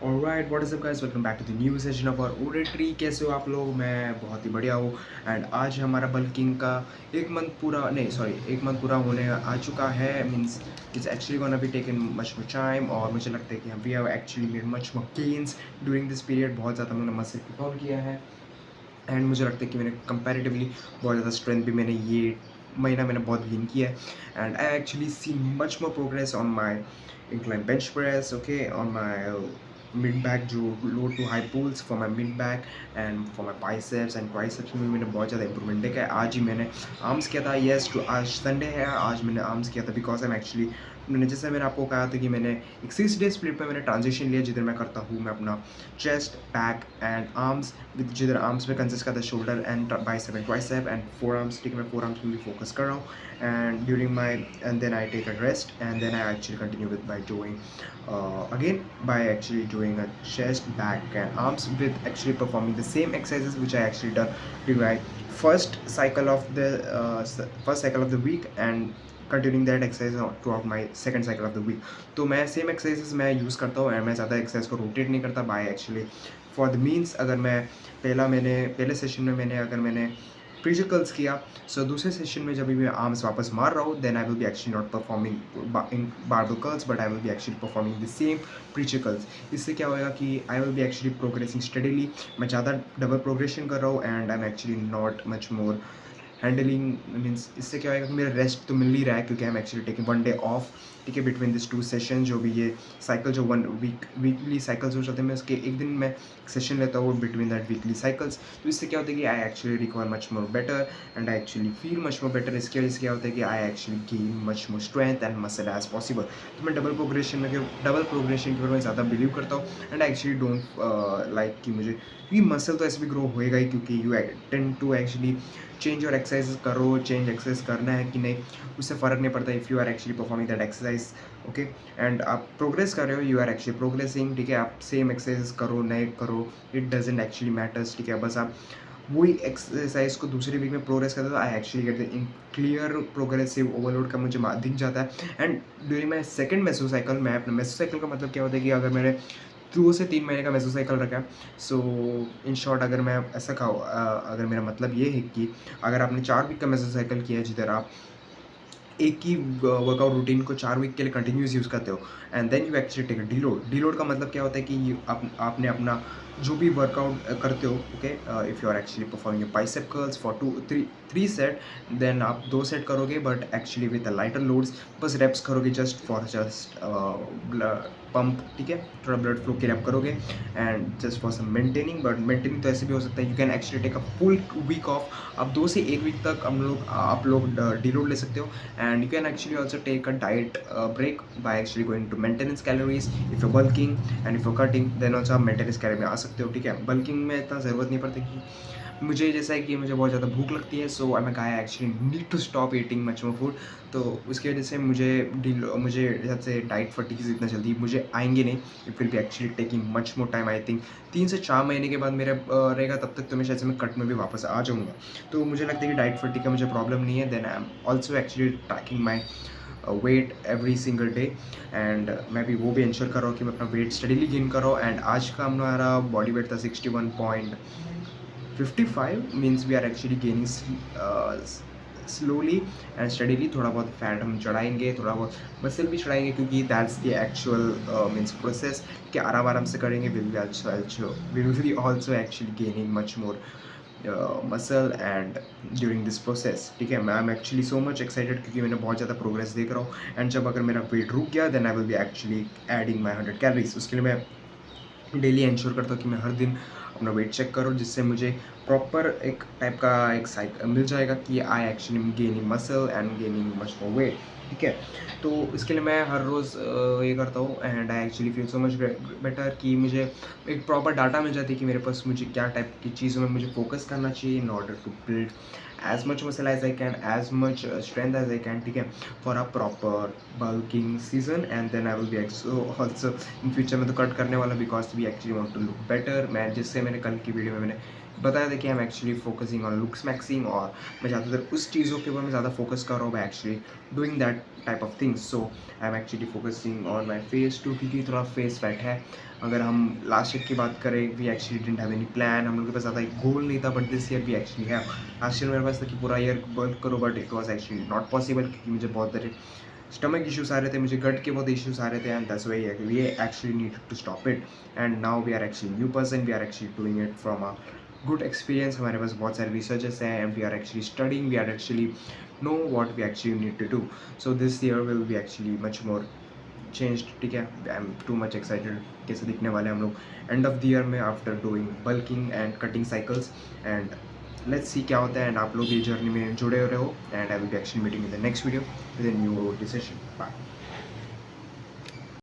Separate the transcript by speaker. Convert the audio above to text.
Speaker 1: Alright, what is up guys, welcome back to the new session of our auditory. कैसे हो आप लोग? मैं बहुत ही बढ़िया हूँ। एंड आज हमारा बल्किंग का एक मंथ पूरा नहीं सॉरी एक मंथ पूरा होने आ चुका है। Means it's actually gonna be taken much more time, और मुझे लगता है कि we have actually made much more gains during this period. बहुत ज़्यादा हमने मसल पुट ऑन किया है, एंड मुझे लगता है कि मैंने कंपैरेटिवली बहुत ज़्यादा स्ट्रेंथ भी मैंने ये महीना मैंने बहुत गेन किया है। And I actually see much more progress on my incline bench press, okay, on my mid back जो low to high pulls for my mid back and for my biceps and triceps में भी मैंने बहुत ज़्यादा improvement देखा है। आज ही मैंने आर्म्स किया था। यस, टू आज संडे है, आज मैंने आर्म्स किया था बिकॉज आई एम एक्चुअली मैंने जैसे मैंने आपको कहा था कि मैंने एक 6 डे स्प्लिट में मैंने ट्रांजिशन लिया, जिधर मैं करता हूँ मैं अपना chest back and arms with जिधर आर्म्स में कंसिस्ट करता है shoulder and bicep and tricep and four arms. ठीक है, मैं फोर आर्म्स में भी फोकस कर रहा हूँ। and during my and then I take a rest, and then I actually continue with by doing again by actually doing a chest, back and arms, with actually performing the same exercises which I actually done during my first cycle of the first cycle of the week, and continuing that exercise throughout my second cycle of the week. तो मैं same exercises मैं use करता हूँ, and मैं ज़्यादा exercise को rotate नहीं करता by actually for the means. अगर मैं पहले सेशन में मैंने प्रीजिकल्स किया, सो दूसरे सेशन में जब भी मैं आर्म्स वापस मार रहा हूँ, then I will be actually not performing in barbell curls, but I will be actually performing the same preacher curls. इससे क्या होगा कि I will be actually progressing steadily. मैं ज़्यादा डबल प्रोग्रेशन कर रहा हूँ, and I am actually not much more handling. Means इससे क्या होगा कि मेरा रेस्ट तो मिल ही रहा है, क्योंकि आई am actually taking 1 day of. ठीक है, बिटवीन दिस 2 सेशन जो भी ये साइकिल जो वीकली साइकिल्स हो जाते हैं, मैं उसके एक दिन मैं सेशन लेता हूँ बिटवीन दैट वीकली साइकिल्स। तो इससे क्या होता है कि I actually recover much more better, and I actually feel much more better. इसकी वजह से क्या होता है कि I actually gain much more strength and muscle as possible. तो मैं डबल प्रोग्रेशन के ऊपर मैं ज़्यादा बिलीव करता हूँ, and I actually don't like कि मुझे क्योंकि मसल तो ऐसे भी ग्रो होएगा ही, क्योंकि you tend to actually change और एक्सरसाइज करो, चेंज एक्सरसाइज करना है कि नहीं उससे फ़र्क नहीं पड़ता if you are actually performing that exercise. Okay, and आप प्रोग्रेस कर रहे हो, यू आर एक्चुअली प्रोग्रेसिंग। ठीक है, आप सेम एक्सरसाइज करो नए करो, इट डजेंट एक्चुअली मैटर्स। ठीक है, बस आप वही एक्सरसाइज को दूसरे वीक में प्रोग्रेस करते हो, तो I actually get the in clear progressive overload का मुझे दिख जाता है। एंड ड्यूरिंग माई सेकंड मेसोसाइकिल, मैं अपना मेसोसाइकिल का मतलब क्या होता है कि अगर मैंने 2 से 3 महीने का मेसोसाइकिल रखा है, सो इन शॉर्ट अगर मैं ऐसा कहूँ अगर मेरा मतलब ये है कि अगर आपने 4 वीक का मेसोसाइकिल किया है, जिधर आप एक ही वर्कआउट रूटीन को 4 वीक के लिए कंटिन्यूस यूज़ करते हो, and then you actually take a deload. Deload का मतलब क्या होता है कि आपने अपना जो भी वर्कआउट करते हो, okay, if you are actually performing your bicep curls for 3 set, then आप 2 सेट करोगे, but actually with lighter loads. बस रेप्स करोगे जस्ट पंप। ठीक है, थोड़ा ब्लड फ्लो के लिए आप करोगे, and just for some maintaining. But maintaining तो ऐसे भी हो सकता है, you can actually take a full week off. आप 2 से 1 वीक तक आप लोग डीलोड ले सकते हो, and you can actually also take a diet break by actually going to maintenance calories if you're bulking, and if you're cutting then also आप maintenance calorie में आ सकते हो। ठीक है, bulking में इतना ज़रूरत नहीं पड़ती कि मुझे जैसा है कि मुझे बहुत ज़्यादा भूख लगती है, so I am a guy actually need to stop eating much more food. तो उसकी वजह से मुझे जैसे डाइट फटीग इतना जल्दी मुझे आएंगे नहीं। It will be actually taking much more time. I think 3 से 4 महीने के बाद मेरा रहेगा, तब तक तो मैं शायद से मैं कट में भी वापस आ जाऊँगा। तो मुझे लगता है कि डाइट फटीग का मुझे प्रॉब्लम नहीं है। Then I am also actually tracking my weight every single day, and मैं भी वो भी इंश्योर कर रहा हूँ कि मैं अपना वेट स्टडीली गेन कर रहा हूँ। एंड आज का हमारा बॉडी वेट था 61.55, means we are actually gaining slowly and steadily. थोड़ा बहुत फैट हम चढ़ाएंगे, थोड़ा बहुत मसल भी चढ़ाएंगे, क्योंकि that's the actual means process कि आराम आराम से करेंगे। Will be also actually gaining much more muscle and during this process. ठीक है, I am actually so much excited, क्योंकि मैंने बहुत ज़्यादा प्रोग्रेस देख रहा हूँ। एंड जब अगर मेरा वेट रुक गया, then I will be actually adding my 100 calories. उसके लिए मैं डेली इंश्योर करता हूँ कि मैं हर दिन अपना वेट चेक करूँ, जिससे मुझे प्रॉपर एक टाइप का एक साइक मिल जाएगा कि I actually gaining muscle and gaining much more weight. ठीक है, तो इसके लिए मैं हर रोज़ ये करता हूँ, and I actually feel so much better कि मुझे एक प्रॉपर डाटा मिल जाती है कि मेरे पास मुझे क्या टाइप की चीज़ों में मुझे फोकस करना चाहिए in order to build as much muscle as I can, as much strength as I can, ठीक है, for a proper bulking season. And then I will be also in future में तो कट करने वाला, because we actually want to look better। मैं जिससे मैंने कल की वीडियो में मैंने बताया था कि I'm actually focusing on looks maxing, और मैं ज़्यादातर उस चीज़ों के ऊपर मैं ज़्यादा फोकस कर रहा हूँ by actually doing that type of things. So I am actually focusing on my face too, क्योंकि थोड़ा फेस फैट है. अगर हम लास्ट ईयर की बात करें, we actually didn't have any plan, हम लोग के पास ज़्यादा एक गोल नहीं था. But this year we actually है. लास्ट ईयर मेरे पास था कि पूरा ईयर वर्क करो, but it was actually not possible, क्योंकि मुझे बहुत सारे स्टमक इश्यूज आ रहे थे, मुझे गट के बहुत इश्यूज आ रहे थे. And that's why we actually need to stop it. And now we are actually new person, we are actually doing it from a good experience. हमारे पास बहुत सारे रिसर्चेस हैं, and we are actually studying, we are actually know what we actually need to do. So this year will be actually much more changed. ठीक है, I am too much excited कैसे दिखने वाले हैं हम लोग एंड ऑफ द ईयर में, after doing bulking and cutting cycles. And let's see क्या होता है. एंड आप लोग ये जर्नी में जुड़े रहो, and I will be actually meeting in the next video with a new decision. Bye.